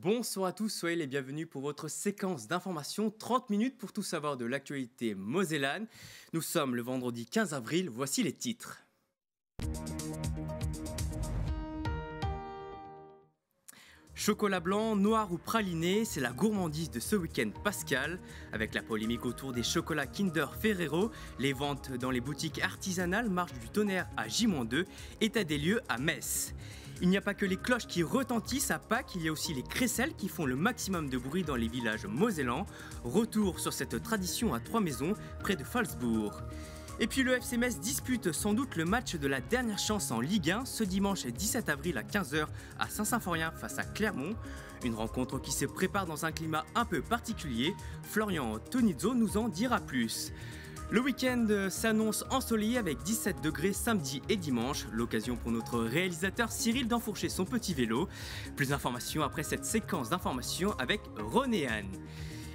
Bonsoir à tous, soyez les bienvenus pour votre séquence d'information, 30 minutes pour tout savoir de l'actualité mosellane. Nous sommes le vendredi 15 avril, voici les titres. Chocolat blanc, noir ou praliné, c'est la gourmandise de ce week-end pascal. Avec la polémique autour des chocolats Kinder Ferrero, les ventes dans les boutiques artisanales marchent du tonnerre à J-2, état des lieux à Metz. Il n'y a pas que les cloches qui retentissent à Pâques, il y a aussi les crécelles qui font le maximum de bruit dans les villages mosellans. Retour sur cette tradition à Trois-Maisons, près de Phalsbourg. Et puis le FC Metz dispute sans doute le match de la dernière chance en Ligue 1 ce dimanche 17 avril à 15h à Saint-Symphorien face à Clermont. Une rencontre qui se prépare dans un climat un peu particulier. Florian Tonizzo nous en dira plus. Le week-end s'annonce ensoleillé avec 17 degrés samedi et dimanche. L'occasion pour notre réalisateur Cyril d'enfourcher son petit vélo. Plus d'informations après cette séquence d'informations avec René Anne.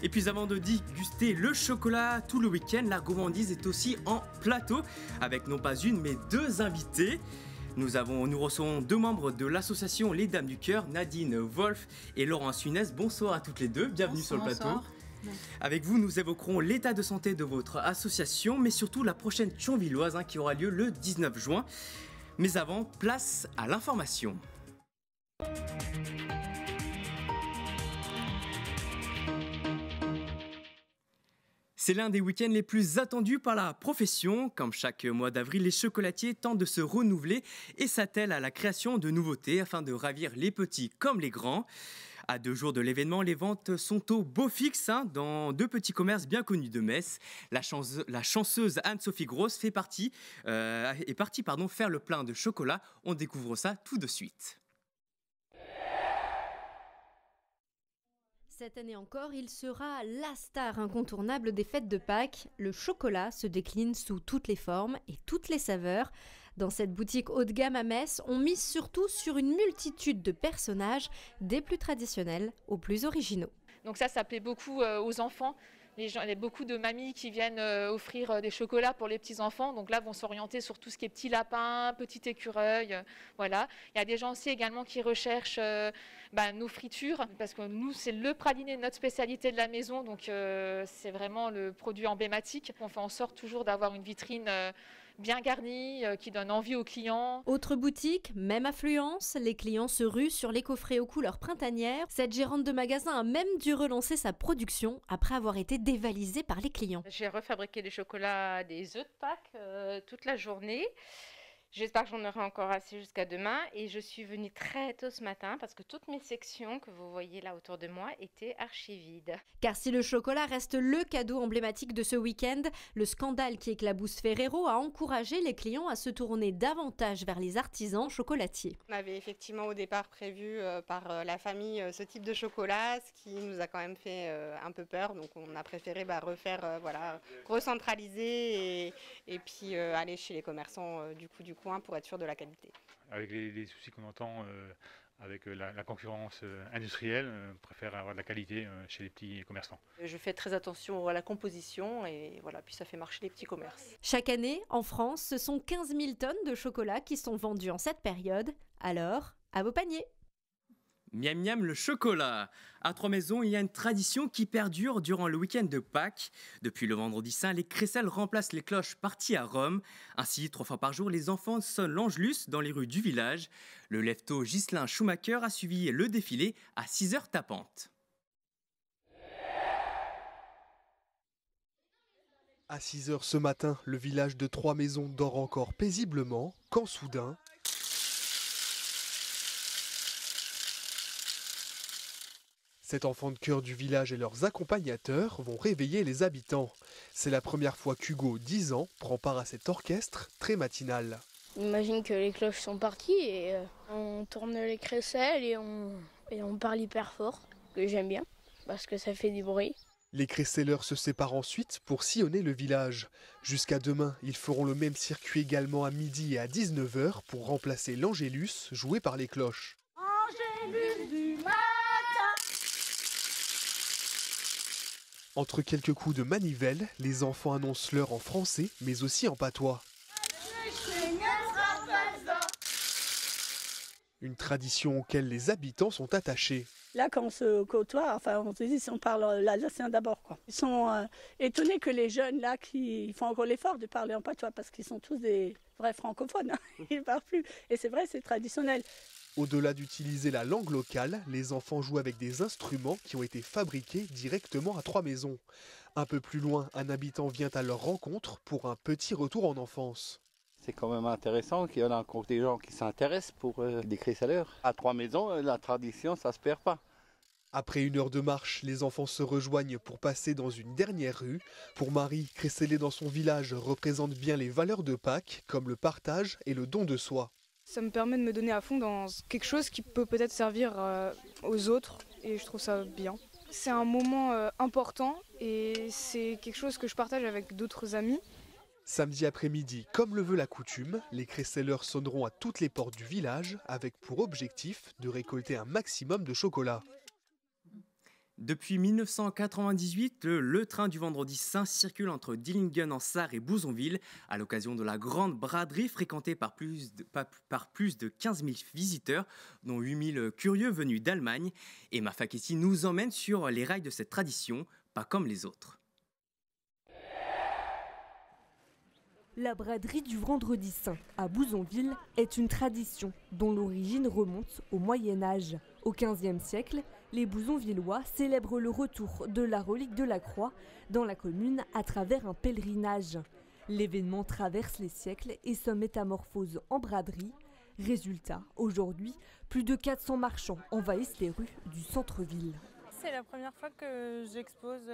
Et puis avant de déguster le chocolat tout le week-end, la gourmandise est aussi en plateau avec non pas une mais deux invités. Nous recevons deux membres de l'association Les Dames du Cœur, Nadine Wolf et Laurent Sunès. Bonsoir à toutes les deux, bienvenue sur le plateau. Avec vous, nous évoquerons l'état de santé de votre association, mais surtout la prochaine Thionvilloise qui aura lieu le 19 juin. Mais avant, place à l'information. C'est l'un des week-ends les plus attendus par la profession. Comme chaque mois d'avril, les chocolatiers tentent de se renouveler et s'attellent à la création de nouveautés afin de ravir les petits comme les grands. À 2 jours de l'événement, les ventes sont au beau fixe dans deux petits commerces bien connus de Metz. La chanceuse Anne-Sophie Grosse est partie faire le plein de chocolat. On découvre ça tout de suite. Cette année encore, il sera la star incontournable des fêtes de Pâques. Le chocolat se décline sous toutes les formes et toutes les saveurs. Dans cette boutique haut de gamme à Metz, on mise surtout sur une multitude de personnages, des plus traditionnels aux plus originaux. Donc ça plaît beaucoup aux enfants. Il y a beaucoup de mamies qui viennent offrir des chocolats pour les petits-enfants. Donc là, vont s'orienter sur tout ce qui est petit lapin, petit écureuil. Voilà. Il y a des gens aussi également qui recherchent nos fritures. Parce que nous, c'est le praliné, notre spécialité de la maison. Donc c'est vraiment le produit emblématique. On fait en sorte toujours d'avoir une vitrine bien garnie, qui donne envie aux clients. Autre boutique, même affluence, les clients se ruent sur les coffrets aux couleurs printanières. Cette gérante de magasin a même dû relancer sa production après avoir été dévalisée par les clients. J'ai refabriqué des chocolats, des œufs de Pâques toute la journée. J'espère que j'en aurai encore assez jusqu'à demain. Et je suis venue très tôt ce matin parce que toutes mes sections que vous voyez là autour de moi étaient archi vides. Car si le chocolat reste le cadeau emblématique de ce week-end, le scandale qui éclabousse Ferrero a encouragé les clients à se tourner davantage vers les artisans chocolatiers. On avait effectivement au départ prévu par la famille ce type de chocolat, ce qui nous a quand même fait un peu peur. Donc on a préféré refaire, recentraliser et puis aller chez les commerçants du coin pour être sûr de la qualité. Avec les soucis qu'on entend avec la concurrence industrielle, on préfère avoir de la qualité chez les petits commerçants. Je fais très attention à la composition et voilà, puis ça fait marcher les petits commerces. Chaque année, en France, ce sont 15 000 tonnes de chocolat qui sont vendues en cette période. Alors, à vos paniers! Miam miam le chocolat. À Trois-Maisons, il y a une tradition qui perdure durant le week-end de Pâques. Depuis le vendredi saint, les crécelles remplacent les cloches parties à Rome. Ainsi, 3 fois par jour, les enfants sonnent l'Angelus dans les rues du village. Le lève-tôt Ghislain Schumacher a suivi le défilé à 6h tapantes. À 6h ce matin, le village de Trois-Maisons dort encore paisiblement quand soudain... Cet enfant de chœur du village et leurs accompagnateurs vont réveiller les habitants. C'est la première fois qu'Hugo, 10 ans, prend part à cet orchestre très matinal. Imagine que les cloches sont parties et on tourne les crécelles et on parle hyper fort, que j'aime bien, parce que ça fait du bruit. Les crécelleurs se séparent ensuite pour sillonner le village. Jusqu'à demain, ils feront le même circuit également à midi et à 19h pour remplacer l'Angélus joué par les cloches. Angélus du matin. Entre quelques coups de manivelle, les enfants annoncent l'heure en français, mais aussi en patois. Une tradition auquel les habitants sont attachés. Là, quand on se côtoie, enfin, on se dit si on parle l'alsacien d'abord, quoi. Ils sont étonnés que les jeunes, là, qui font encore l'effort de parler en patois, parce qu'ils sont tous des vrais francophones. Hein. Ils ne parlent plus. Et c'est vrai, c'est traditionnel. Au-delà d'utiliser la langue locale, les enfants jouent avec des instruments qui ont été fabriqués directement à Trois-Maisons. Un peu plus loin, un habitant vient à leur rencontre pour un petit retour en enfance. C'est quand même intéressant qu'il y en a encore des gens qui s'intéressent pour des crécelleurs. À Trois-Maisons, la tradition, ça ne se perd pas. Après 1 heure de marche, les enfants se rejoignent pour passer dans une dernière rue. Pour Marie, créceller dans son village représente bien les valeurs de Pâques, comme le partage et le don de soi. Ça me permet de me donner à fond dans quelque chose qui peut peut-être servir aux autres et je trouve ça bien. C'est un moment important et c'est quelque chose que je partage avec d'autres amis. Samedi après-midi, comme le veut la coutume, les crécelleurs sonneront à toutes les portes du village avec pour objectif de récolter un maximum de chocolat. Depuis 1998, le train du Vendredi Saint circule entre Dillingen en Sarre et Bouzonville à l'occasion de la grande braderie fréquentée par plus de 15 000 visiteurs, dont 8 000 curieux venus d'Allemagne. Et Mafakessi nous emmène sur les rails de cette tradition, pas comme les autres. La braderie du Vendredi Saint à Bouzonville est une tradition dont l'origine remonte au Moyen-Âge. Au XVe siècle, les Bouzonvillois célèbrent le retour de la relique de la croix dans la commune à travers un pèlerinage. L'événement traverse les siècles et se métamorphose en braderie. Résultat, aujourd'hui, plus de 400 marchands envahissent les rues du centre-ville. C'est la première fois que j'expose.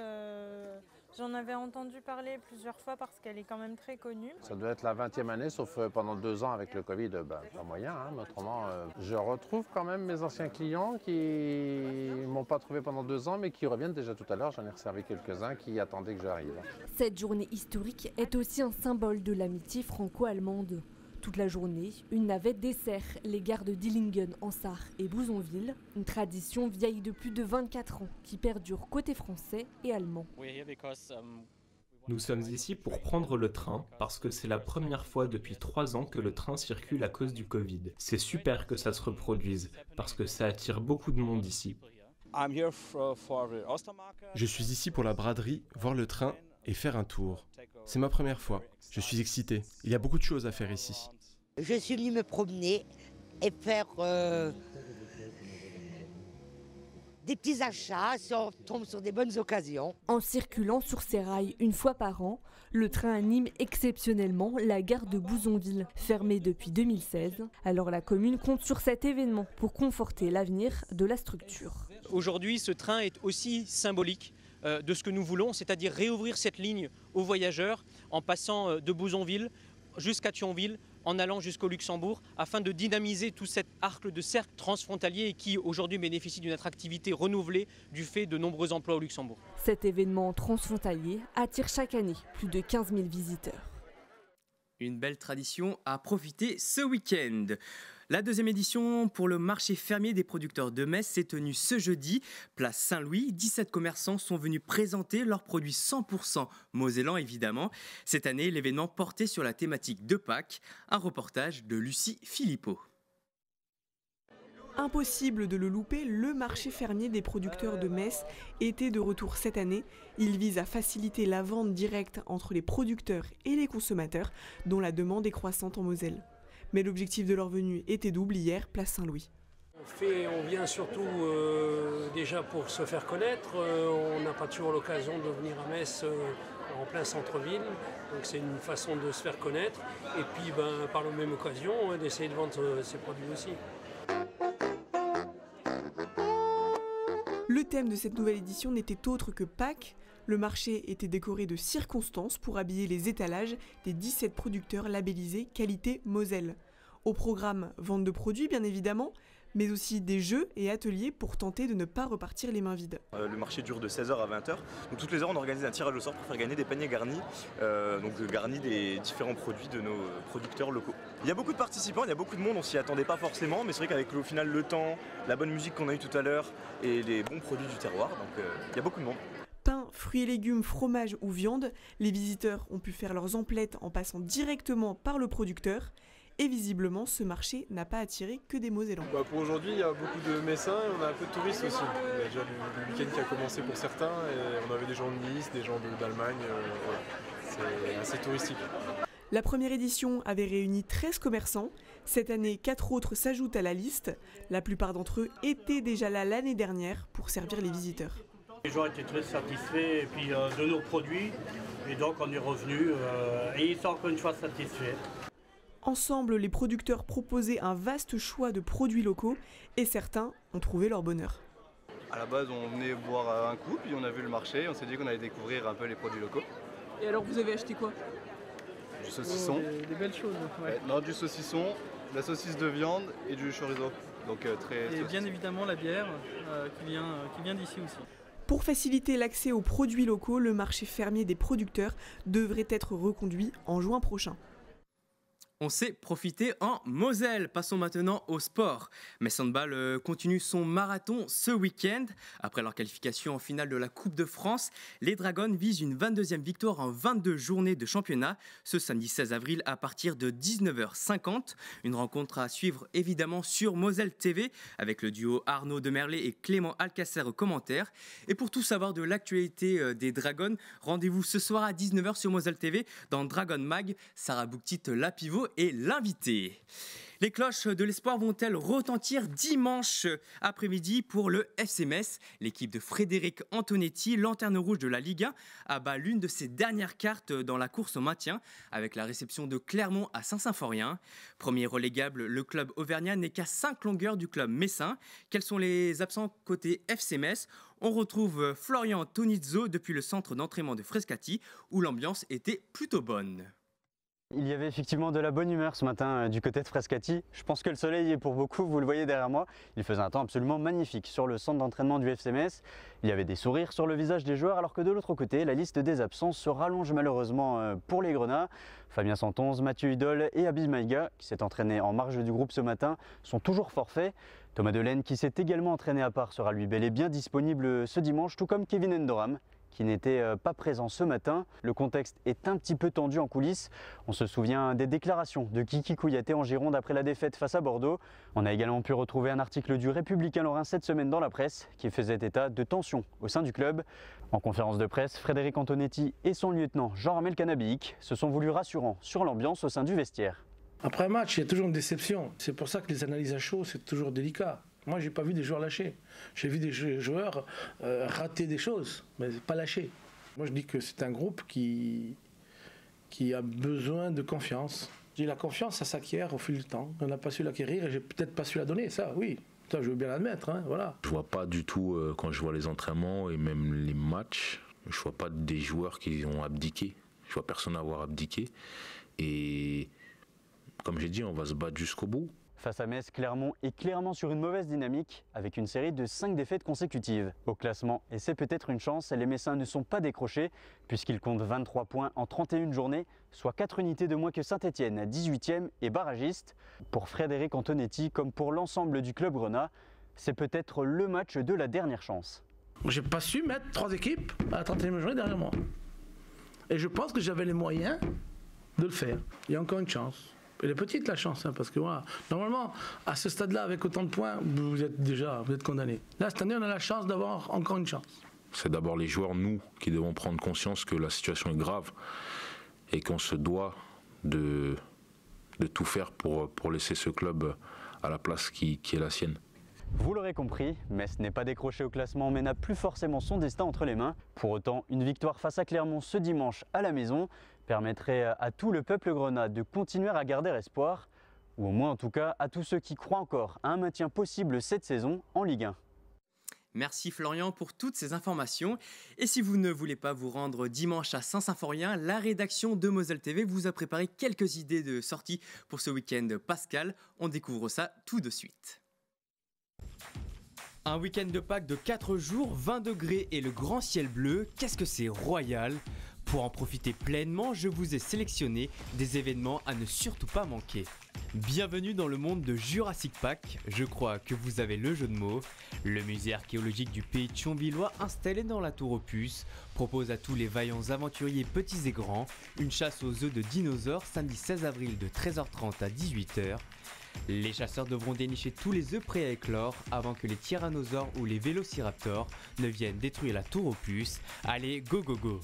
J'en avais entendu parler plusieurs fois parce qu'elle est quand même très connue. Ça doit être la 20e année, sauf pendant 2 ans avec le Covid, pas moyen. Hein, mais autrement, je retrouve quand même mes anciens clients qui ne m'ont pas trouvé pendant 2 ans, mais qui reviennent déjà tout à l'heure. J'en ai resservi quelques-uns qui attendaient que j'arrive. Cette journée historique est aussi un symbole de l'amitié franco-allemande. Toute la journée, une navette dessert les gares de Dillingen en Sarre et Bouzonville, une tradition vieille de plus de 24 ans qui perdure côté français et allemand. Nous sommes ici pour prendre le train parce que c'est la première fois depuis 3 ans que le train circule à cause du Covid. C'est super que ça se reproduise parce que ça attire beaucoup de monde ici. Je suis ici pour la braderie, voir le train et faire un tour. C'est ma première fois. Je suis excité. Il y a beaucoup de choses à faire ici. Je suis venu me promener et faire des petits achats si on tombe sur des bonnes occasions. En circulant sur ces rails une fois par an, le train anime exceptionnellement la gare de Bouzonville, fermée depuis 2016. Alors la commune compte sur cet événement pour conforter l'avenir de la structure. Aujourd'hui, ce train est aussi symbolique de ce que nous voulons, c'est-à-dire réouvrir cette ligne aux voyageurs en passant de Bouzonville jusqu'à Thionville, en allant jusqu'au Luxembourg, afin de dynamiser tout cet arc de cercle transfrontalier qui aujourd'hui bénéficie d'une attractivité renouvelée du fait de nombreux emplois au Luxembourg. Cet événement transfrontalier attire chaque année plus de 15 000 visiteurs. Une belle tradition à profiter ce week-end. La 2e édition pour le marché fermier des producteurs de Metz s'est tenue ce jeudi. Place Saint-Louis, 17 commerçants sont venus présenter leurs produits 100% mosellans évidemment. Cette année, l'événement portait sur la thématique de Pâques. Un reportage de Lucie Philippot. Impossible de le louper, le marché fermier des producteurs de Metz était de retour cette année. Il vise à faciliter la vente directe entre les producteurs et les consommateurs, dont la demande est croissante en Moselle. Mais l'objectif de leur venue était double hier, place Saint-Louis. On vient surtout déjà pour se faire connaître. On n'a pas toujours l'occasion de venir à Metz en plein centre-ville. Donc c'est une façon de se faire connaître. Et puis par la même occasion, d'essayer de vendre ses produits aussi. Le thème de cette nouvelle édition n'était autre que Pâques. Le marché était décoré de circonstances pour habiller les étalages des 17 producteurs labellisés qualité Moselle. Au programme, vente de produits bien évidemment, mais aussi des jeux et ateliers pour tenter de ne pas repartir les mains vides. Le marché dure de 16h à 20h. Donc toutes les heures on organise un tirage au sort pour faire gagner des paniers garnis, garnis des différents produits de nos producteurs locaux. Il y a beaucoup de participants, il y a beaucoup de monde, on s'y attendait pas forcément, mais c'est vrai qu'avec au final le temps, la bonne musique qu'on a eue tout à l'heure et les bons produits du terroir, donc il y a beaucoup de monde. Pain, fruits et légumes, fromage ou viande, les visiteurs ont pu faire leurs emplettes en passant directement par le producteur. Et visiblement, ce marché n'a pas attiré que des Mosellans. Pour aujourd'hui, il y a beaucoup de Messins et on a un peu de touristes aussi. Il y a déjà le week-end qui a commencé pour certains et on avait des gens de Nice, des gens d'Allemagne. Voilà. C'est assez touristique. La première édition avait réuni 13 commerçants. Cette année, 4 autres s'ajoutent à la liste. La plupart d'entre eux étaient déjà là l'année dernière pour servir les visiteurs. Les gens étaient très satisfaits et puis, de nos produits et donc on est revenu et ils sont encore une fois satisfaits. Ensemble, les producteurs proposaient un vaste choix de produits locaux et certains ont trouvé leur bonheur. À la base, on venait boire un coup, puis on a vu le marché, on s'est dit qu'on allait découvrir un peu les produits locaux. Et alors, vous avez acheté quoi? Du saucisson. Des belles choses. Ouais. Non, du saucisson, de la saucisse de viande et du chorizo. Donc très. Et bien évidemment la bière qui vient d'ici aussi. Pour faciliter l'accès aux produits locaux, le marché fermier des producteurs devrait être reconduit en juin prochain. On sait profiter en Moselle. Passons maintenant au sport. Metz Handball continue son marathon ce week-end. Après leur qualification en finale de la Coupe de France, les Dragons visent une 22e victoire en 22 journées de championnat ce samedi 16 avril à partir de 19h50. Une rencontre à suivre évidemment sur Moselle TV avec le duo Arnaud Demerlet et Clément Alcacer aux commentaires. Et pour tout savoir de l'actualité des Dragons, rendez-vous ce soir à 19h sur Moselle TV dans Dragon Mag. Sarah Bouktit-La Pivot et l'invité. Les cloches de l'espoir vont-elles retentir dimanche après-midi pour le FC Metz? L'équipe de Frédéric Antonetti, lanterne rouge de la Ligue 1, abat l'une de ses dernières cartes dans la course au maintien avec la réception de Clermont à Saint-Symphorien. Premier relégable, le club auvergnat n'est qu'à 5 longueurs du club messin. Quels sont les absents côté FC Metz? On retrouve Florian Tonizzo depuis le centre d'entraînement de Frascati où l'ambiance était plutôt bonne. Il y avait effectivement de la bonne humeur ce matin du côté de Frascati. Je pense que le soleil est pour beaucoup, vous le voyez derrière moi. Il faisait un temps absolument magnifique sur le centre d'entraînement du FC Metz. Il y avait des sourires sur le visage des joueurs alors que de l'autre côté, la liste des absents se rallonge malheureusement pour les Grenats. Fabien Santonze, Mathieu Hudol et Abid Maïga, qui s'est entraîné en marge du groupe ce matin, sont toujours forfaits. Thomas Delaine, qui s'est également entraîné à part, sera lui bel et bien disponible ce dimanche, tout comme Kevin Endoram, qui n'était pas présent ce matin. Le contexte est un petit peu tendu en coulisses. On se souvient des déclarations de Kiki Kouyaté en Gironde après la défaite face à Bordeaux. On a également pu retrouver un article du Républicain Lorrain cette semaine dans la presse qui faisait état de tensions au sein du club. En conférence de presse, Frédéric Antonetti et son lieutenant Jean-Ramel Canabic se sont voulus rassurants sur l'ambiance au sein du vestiaire. Après un match, il y a toujours une déception. C'est pour ça que les analyses à chaud, c'est toujours délicat. Moi, j'ai pas vu des joueurs lâcher. J'ai vu des joueurs rater des choses, mais pas lâcher. Moi, je dis que c'est un groupe qui a besoin de confiance. La confiance, ça s'acquiert au fil du temps. On n'a pas su l'acquérir et j'ai peut-être pas su la donner, ça, oui. Ça, je veux bien l'admettre, hein, voilà. Je vois pas du tout, quand je vois les entraînements et même les matchs, je vois pas des joueurs qui ont abdiqué. Je vois personne avoir abdiqué. Et comme j'ai dit, on va se battre jusqu'au bout. Face à Metz, Clermont est clairement sur une mauvaise dynamique avec une série de 5 défaites consécutives. Au classement, et c'est peut-être une chance, les Messins ne sont pas décrochés puisqu'ils comptent 23 points en 31 journées, soit 4 unités de moins que Saint-Etienne, 18e et barragiste. Pour Frédéric Antonetti, comme pour l'ensemble du club grenat, c'est peut-être le match de la dernière chance. J'ai pas su mettre 3 équipes à la 31e journée derrière moi. Et je pense que j'avais les moyens de le faire. Il y a encore une chance. Elle est petite la chance, hein, parce que voilà, normalement, à ce stade-là, avec autant de points, vous êtes condamné. Là, cette année, on a la chance d'avoir encore une chance. C'est d'abord les joueurs, nous, qui devons prendre conscience que la situation est grave et qu'on se doit de tout faire pour laisser ce club à la place qui est la sienne. Vous l'aurez compris, Metz n'est pas décroché au classement mais n'a plus forcément son destin entre les mains. Pour autant, une victoire face à Clermont ce dimanche à la maison permettrait à tout le peuple grenat de continuer à garder espoir, ou au moins en tout cas à tous ceux qui croient encore à un maintien possible cette saison en Ligue 1. Merci Florian pour toutes ces informations. Et si vous ne voulez pas vous rendre dimanche à Saint-Symphorien, la rédaction de Moselle TV vous a préparé quelques idées de sortie pour ce week-end pascal. On découvre ça tout de suite. Un week-end de Pâques de 4 jours, 20 degrés et le grand ciel bleu, qu'est-ce que c'est royal! Pour en profiter pleinement, je vous ai sélectionné des événements à ne surtout pas manquer. Bienvenue dans le monde de Jurassic Park, je crois que vous avez le jeu de mots. Le musée archéologique du pays de Thionvillois, installé dans la tour aux puces, propose à tous les vaillants aventuriers petits et grands une chasse aux œufs de dinosaures samedi 16 avril de 13h30 à 18h. Les chasseurs devront dénicher tous les œufs prêts à éclore avant que les tyrannosaures ou les vélociraptors ne viennent détruire la tour aux puces. Allez, go go go!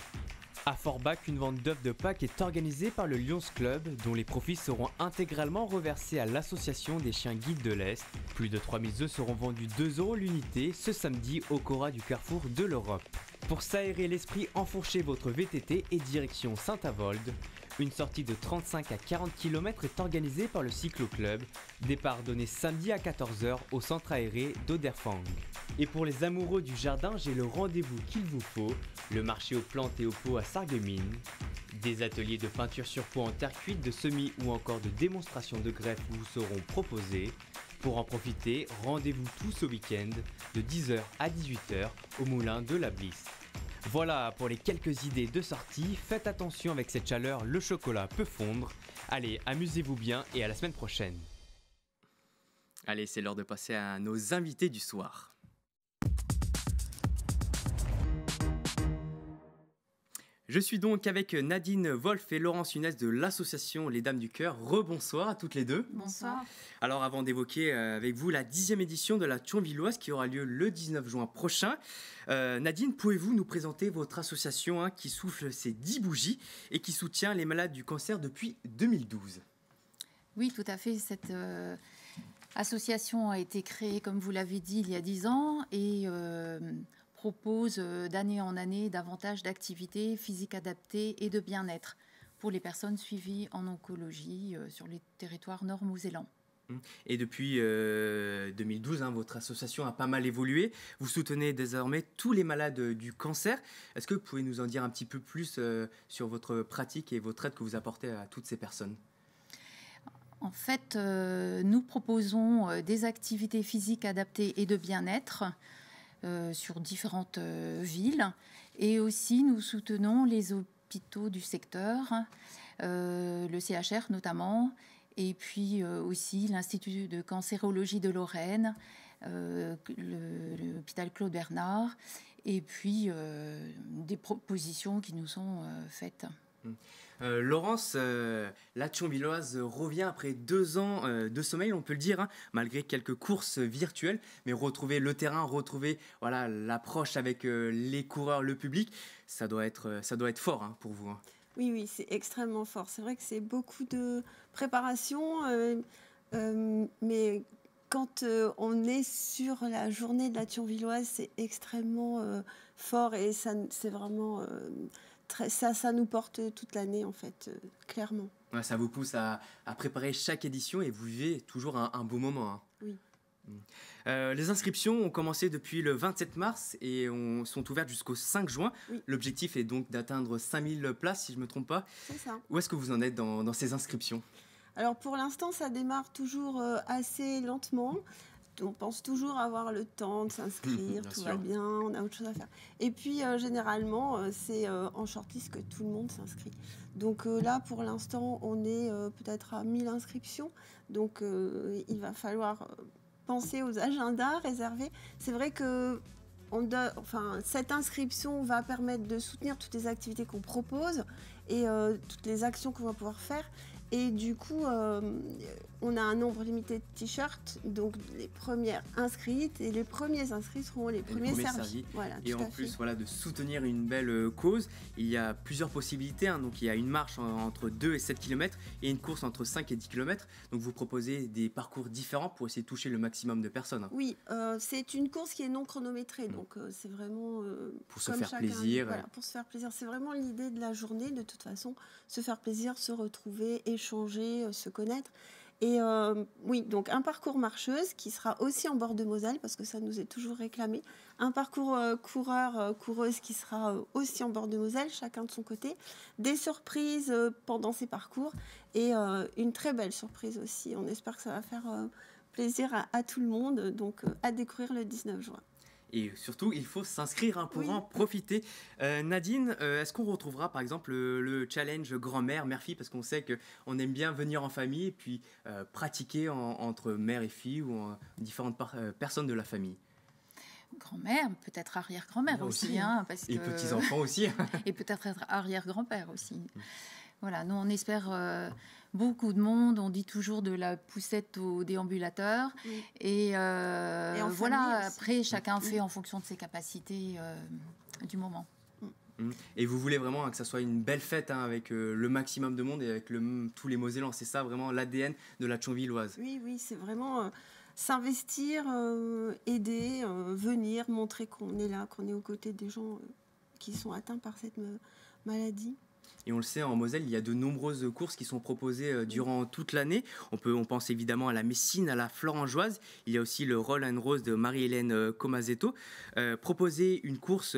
À Forbach, une vente d'œufs de Pâques est organisée par le Lions Club, dont les profits seront intégralement reversés à l'association des chiens guides de l'Est. Plus de 3000 œufs seront vendus 2 € l'unité ce samedi au Cora du Carrefour de l'Europe. Pour s'aérer l'esprit, enfourchez votre VTT et direction Saint-Avold. Une sortie de 35 à 40 km est organisée par le Cyclo-Club. Départ donné samedi à 14h au centre aéré d'Oderfang. Et pour les amoureux du jardin, j'ai le rendez-vous qu'il vous faut, le marché aux plantes et aux pots à Sarreguemines. Des ateliers de peinture sur peau en terre cuite, de semis ou encore de démonstrations de greffe vous seront proposés. Pour en profiter, rendez-vous tout ce week-end de 10h à 18h au moulin de la Bliss. Voilà pour les quelques idées de sortie. Faites attention avec cette chaleur, le chocolat peut fondre. Allez, amusez-vous bien et à la semaine prochaine. Allez, c'est l'heure de passer à nos invités du soir. Je suis donc avec Nadine Wolf et Laurence Younes de l'association Les Dames du Cœur. Rebonsoir à toutes les deux. Bonsoir. Alors avant d'évoquer avec vous la 10e édition de la Thionvilloise qui aura lieu le 19 juin prochain, Nadine, pouvez-vous nous présenter votre association qui souffle ses 10 bougies et qui soutient les malades du cancer depuis 2012 ? Oui, tout à fait. Cette association a été créée, comme vous l'avez dit, il y a 10 ans et propose d'année en année davantage d'activités physiques adaptées et de bien-être pour les personnes suivies en oncologie sur les territoires nord-mosellan. Et depuis 2012, votre association a pas mal évolué. Vous soutenez désormais tous les malades du cancer. Est-ce que vous pouvez nous en dire un petit peu plus sur votre pratique et votre aide que vous apportez à toutes ces personnes ? En fait, nous proposons des activités physiques adaptées et de bien-être sur différentes villes. Et aussi, nous soutenons les hôpitaux du secteur, le CHR notamment, et puis aussi l'Institut de cancérologie de Lorraine, l'hôpital Claude Bernard, et puis des propositions qui nous sont faites. Laurence, la Thionvilloise revient après 2 ans de sommeil, on peut le dire, malgré quelques courses virtuelles, mais retrouver le terrain, retrouver l'approche avec les coureurs, le public, ça doit être fort pour vous. Oui, c'est extrêmement fort. C'est vrai que c'est beaucoup de préparation, mais quand on est sur la journée de la Thionvilloise, c'est extrêmement fort et ça, c'est vraiment... Ça nous porte toute l'année, en fait, clairement. Ouais, ça vous pousse à préparer chaque édition et vous vivez toujours un beau moment. Oui. Les inscriptions ont commencé depuis le 27 mars et sont ouvertes jusqu'au 5 juin. Oui. L'objectif est donc d'atteindre 5000 places, si je ne me trompe pas. C'est ça. Où est-ce que vous en êtes dans ces inscriptions ? Alors, pour l'instant, ça démarre toujours assez lentement. On pense toujours avoir le temps de s'inscrire, tout va bien, on a autre chose à faire. Et puis, généralement, c'est en shortlist que tout le monde s'inscrit. Donc là, pour l'instant, on est peut-être à 1000 inscriptions. Donc, il va falloir penser aux agendas réservés. C'est vrai que cette inscription va permettre de soutenir toutes les activités qu'on propose et toutes les actions qu'on va pouvoir faire. Et du coup, on a un nombre limité de t-shirts, donc les premières inscrites et les premiers inscrits seront les premiers servis. Voilà, et en plus, de soutenir une belle cause, il y a plusieurs possibilités. Donc il y a une marche entre 2 et 7 km et une course entre 5 et 10 km. Donc vous proposez des parcours différents pour essayer de toucher le maximum de personnes. Oui, c'est une course qui est non chronométrée, donc c'est vraiment pour se faire plaisir. Voilà, pour se faire plaisir. C'est vraiment l'idée de la journée, de toute façon, se faire plaisir, se retrouver, échanger, se connaître. Et oui, donc un parcours marcheuse qui sera aussi en bord de Moselle, parce que ça nous est toujours réclamé. Un parcours coureuse qui sera aussi en bord de Moselle, chacun de son côté. Des surprises pendant ces parcours et une très belle surprise aussi. On espère que ça va faire plaisir à tout le monde, donc à découvrir le 19 juin. Et surtout, il faut s'inscrire pour en profiter. Nadine, est-ce qu'on retrouvera par exemple le challenge grand-mère, mère-fille, parce qu'on sait qu'on aime bien venir en famille et puis pratiquer entre mère et fille ou différentes personnes de la famille? Grand-mère, peut-être arrière-grand-mère aussi. Parce et que... petits-enfants aussi. Et peut-être arrière-grand-père aussi. Voilà, nous on espère beaucoup de monde. On dit toujours de la poussette au déambulateur. Oui. Et voilà, après chacun Oui. fait en fonction de ses capacités du moment. Et vous voulez vraiment que ça soit une belle fête avec le maximum de monde et avec tous les Mosellans. C'est ça vraiment l'ADN de la Thionvilloise. Oui, c'est vraiment s'investir, aider, venir, montrer qu'on est là, qu'on est aux côtés des gens qui sont atteints par cette maladie. Et on le sait, en Moselle, il y a de nombreuses courses qui sont proposées durant toute l'année. On pense évidemment à la Messine, à la Florangeoise. Il y a aussi le Roll and Rose de Marie-Hélène Comazetto. Proposer une course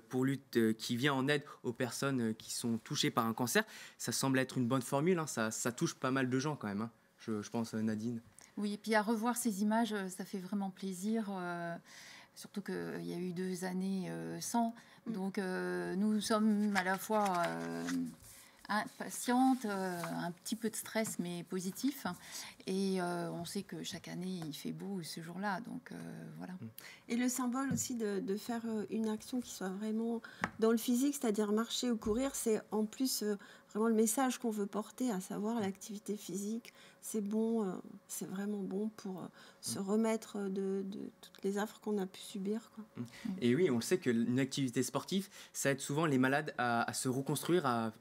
pour lutte qui vient en aide aux personnes qui sont touchées par un cancer, ça semble être une bonne formule. Ça touche pas mal de gens quand même, je pense, Nadine. Oui, et puis à revoir ces images, ça fait vraiment plaisir. Surtout qu'il y a eu 2 années sans. Donc nous sommes à la fois impatientes, un petit peu de stress, mais positif. Et on sait que chaque année, il fait beau ce jour-là. Donc voilà. Et le symbole aussi de faire une action qui soit vraiment dans le physique, c'est-à-dire marcher ou courir, c'est en plus vraiment le message qu'on veut porter, à savoir l'activité physique. C'est bon, c'est vraiment bon pour se remettre de toutes les affres qu'on a pu subir, quoi. Et oui, on le sait qu'une activité sportive, ça aide souvent les malades à se reconstruire, à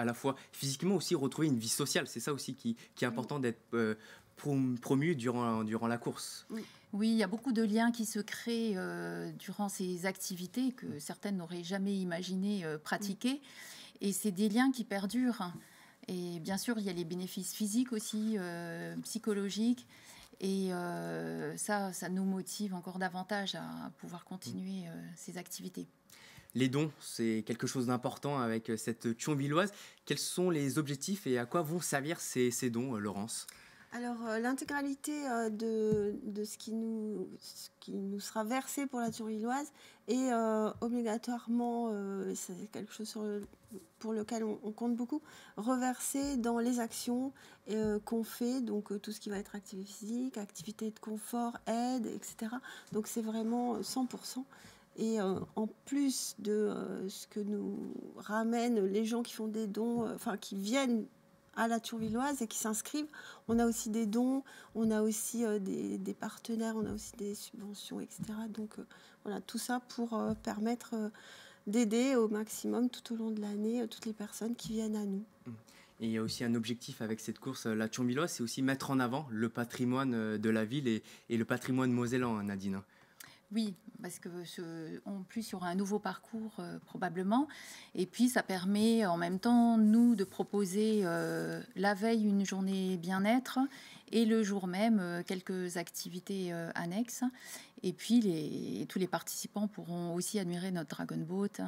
la fois physiquement aussi retrouver une vie sociale. C'est ça aussi qui est important d'être promu durant la course. Oui, il y a beaucoup de liens qui se créent durant ces activités que certaines n'auraient jamais imaginé pratiquer. Et c'est des liens qui perdurent. Et bien sûr, il y a les bénéfices physiques aussi, psychologiques. Et ça nous motive encore davantage à pouvoir continuer ces activités. Les dons, c'est quelque chose d'important avec cette Thionvilloise. Quels sont les objectifs et à quoi vont servir ces dons, Laurence ? Alors, l'intégralité de ce qui nous sera versé pour la Thionvilloise est obligatoirement, c'est quelque chose pour lequel on compte beaucoup, reversé dans les actions qu'on fait, donc tout ce qui va être activité physique, activité de confort, aide, etc. Donc, c'est vraiment 100%. Et en plus de ce que nous ramènent les gens qui font des dons, qui viennent à la Thionvilloise et qui s'inscrivent, on a aussi des dons, on a aussi des partenaires, on a aussi des subventions, etc. Donc voilà, tout ça pour permettre d'aider au maximum tout au long de l'année toutes les personnes qui viennent à nous. Et il y a aussi un objectif avec cette course, la Thionvilloise, c'est aussi mettre en avant le patrimoine de la ville et le patrimoine mosellan, Nadine. Oui, parce que en plus, il y aura un nouveau parcours probablement. Et puis, ça permet en même temps, nous, de proposer la veille une journée bien-être et le jour même quelques activités annexes. Et puis, tous les participants pourront aussi admirer notre Dragon Boat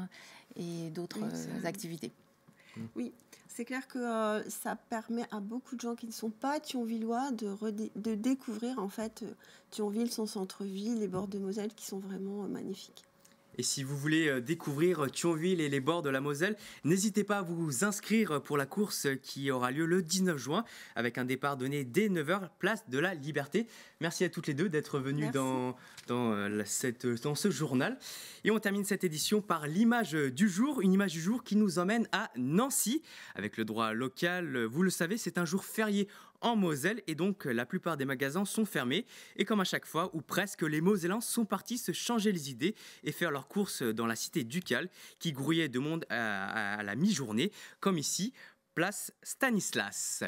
et d'autres activités. Oui, c'est clair que ça permet à beaucoup de gens qui ne sont pas thionvillois de découvrir en fait Thionville, son centre-ville, les bords de Moselle qui sont vraiment magnifiques. Et si vous voulez découvrir Thionville et les bords de la Moselle, n'hésitez pas à vous inscrire pour la course qui aura lieu le 19 juin avec un départ donné dès 9h, place de la Liberté. Merci à toutes les deux d'être venues dans ce journal. Et on termine cette édition par l'image du jour, une image du jour qui nous emmène à Nancy. Avec le droit local, vous le savez, c'est un jour férié en Moselle et donc la plupart des magasins sont fermés. Et comme à chaque fois, ou presque, les Mosellans sont partis se changer les idées et faire leurs courses dans la cité ducale qui grouillait de monde à la mi-journée, comme ici, place Stanislas.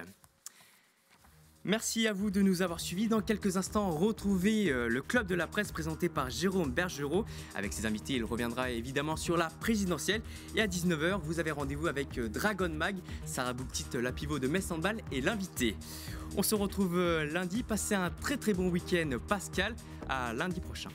Merci à vous de nous avoir suivis. Dans quelques instants, retrouvez le Club de la Presse présenté par Jérôme Bergerot. Avec ses invités, il reviendra évidemment sur la présidentielle. Et à 19h, vous avez rendez-vous avec Dragon Mag, Sarah Bouktit, la pivot de Metz Handball et l'invité. On se retrouve lundi. Passez un très très bon week-end, Pascal. À lundi prochain.